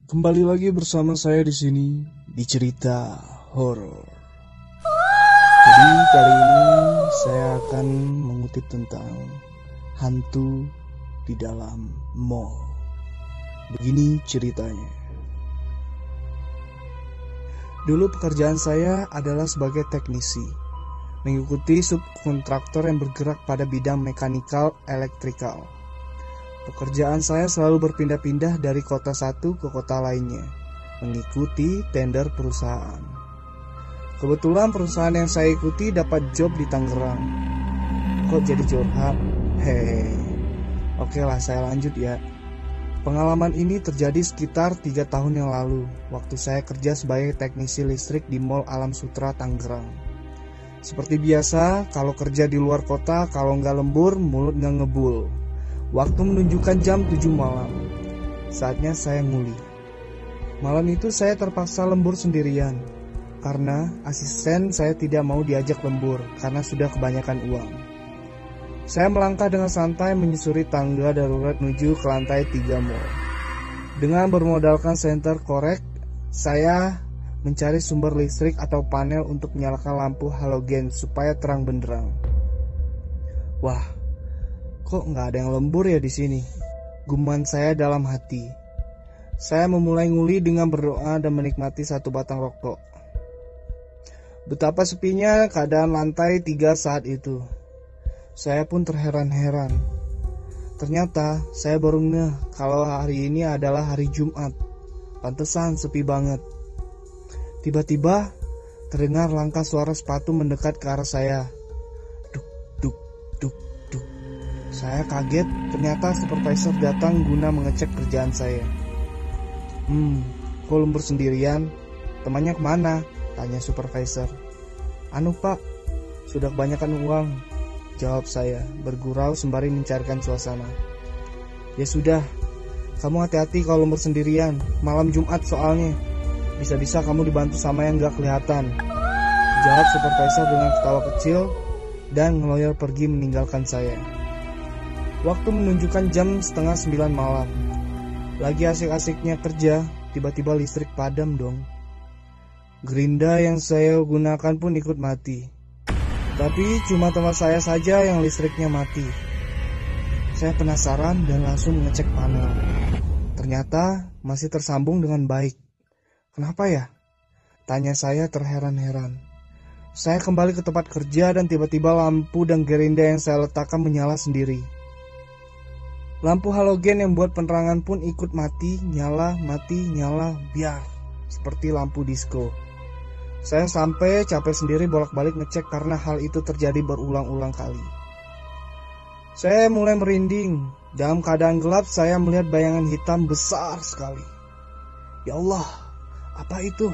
Kembali lagi bersama saya di sini di cerita horor. Jadi kali ini saya akan mengutip tentang hantu di dalam mall. Begini ceritanya. Dulu pekerjaan saya adalah sebagai teknisi, mengikuti subkontraktor yang bergerak pada bidang mekanikal elektrikal. Pekerjaan saya selalu berpindah-pindah dari kota satu ke kota lainnya, mengikuti tender perusahaan. Kebetulan perusahaan yang saya ikuti dapat job di Tangerang. Kok jadi curhat? Hehehe. Oke lah, saya lanjut ya. Pengalaman ini terjadi sekitar 3 tahun yang lalu, waktu saya kerja sebagai teknisi listrik di Mall Alam Sutra, Tangerang. Seperti biasa, kalau kerja di luar kota, kalau nggak lembur, mulut nggak ngebul. Waktu menunjukkan jam 7 malam. Saatnya saya nguli. Malam itu saya terpaksa lembur sendirian, karena asisten saya tidak mau diajak lembur, karena sudah kebanyakan uang. Saya melangkah dengan santai menyusuri tangga darurat menuju ke lantai 3 mall. Dengan bermodalkan senter korek, saya mencari sumber listrik atau panel untuk menyalakan lampu halogen supaya terang benderang. Wah, kok nggak ada yang lembur ya di sini? Gumam saya dalam hati. Saya memulai nguli dengan berdoa dan menikmati satu batang rokok. Betapa sepinya keadaan lantai 3 saat itu. Saya pun terheran-heran. Ternyata saya baru ngeh kalau hari ini adalah hari Jumat. Pantesan sepi banget. Tiba-tiba terdengar langkah suara sepatu mendekat ke arah saya. Duk, duk, duk, duk. Saya kaget, ternyata supervisor datang guna mengecek kerjaan saya. Kok lembur sendirian? Temannya kemana? Tanya supervisor. Anu pak, sudah kebanyakan uang, jawab saya, bergurau sembari mencarikan suasana. Ya sudah, kamu hati-hati kalau lembur sendirian, malam Jumat soalnya. Bisa-bisa kamu dibantu sama yang gak kelihatan, jawab supervisor dengan ketawa kecil dan ngeloyor pergi meninggalkan saya. Waktu menunjukkan jam 8:30 malam. Lagi asik-asiknya kerja, tiba-tiba listrik padam dong. Gerinda yang saya gunakan pun ikut mati. Tapi cuma tempat saya saja yang listriknya mati. Saya penasaran dan langsung mengecek panel. Ternyata masih tersambung dengan baik. Kenapa ya? Tanya saya terheran-heran. Saya kembali ke tempat kerja dan tiba-tiba lampu dan gerinda yang saya letakkan menyala sendiri. Lampu halogen yang buat penerangan pun ikut mati, nyala, biar. Seperti lampu disco. Saya sampai capek sendiri bolak-balik ngecek karena hal itu terjadi berulang-ulang kali. Saya mulai merinding. Dalam keadaan gelap saya melihat bayangan hitam besar sekali. Ya Allah, apa itu?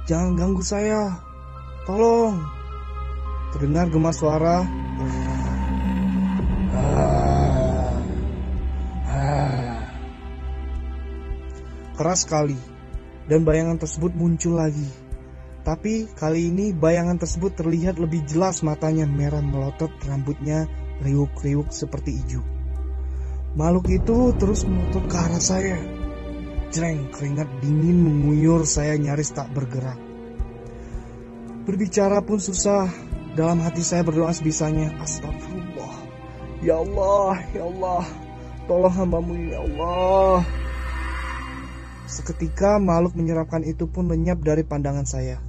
Jangan ganggu saya. Tolong. Terdengar gema suara. Keras sekali. Dan bayangan tersebut muncul lagi. Tapi kali ini bayangan tersebut terlihat lebih jelas, matanya merah melotot, rambutnya riuk-riuk seperti ijuk. Makhluk itu terus melotot ke arah saya. Jreng, keringat dingin menguyur, saya nyaris tak bergerak. Berbicara pun susah. Dalam hati saya berdoa sebisanya. Astagfirullah. Ya Allah, tolong hambamu ya Allah. Seketika makhluk menyeramkan itu pun lenyap dari pandangan saya.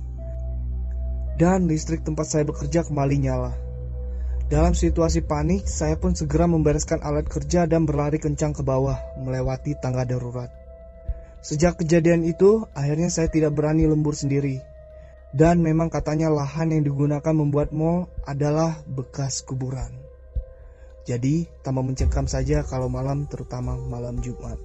Dan listrik tempat saya bekerja kembali nyala. Dalam situasi panik, saya pun segera membereskan alat kerja dan berlari kencang ke bawah, melewati tangga darurat. Sejak kejadian itu, akhirnya saya tidak berani lembur sendiri. Dan memang katanya lahan yang digunakan membuat mall adalah bekas kuburan. Jadi, tambah mencengkam saja kalau malam, terutama malam Jumat.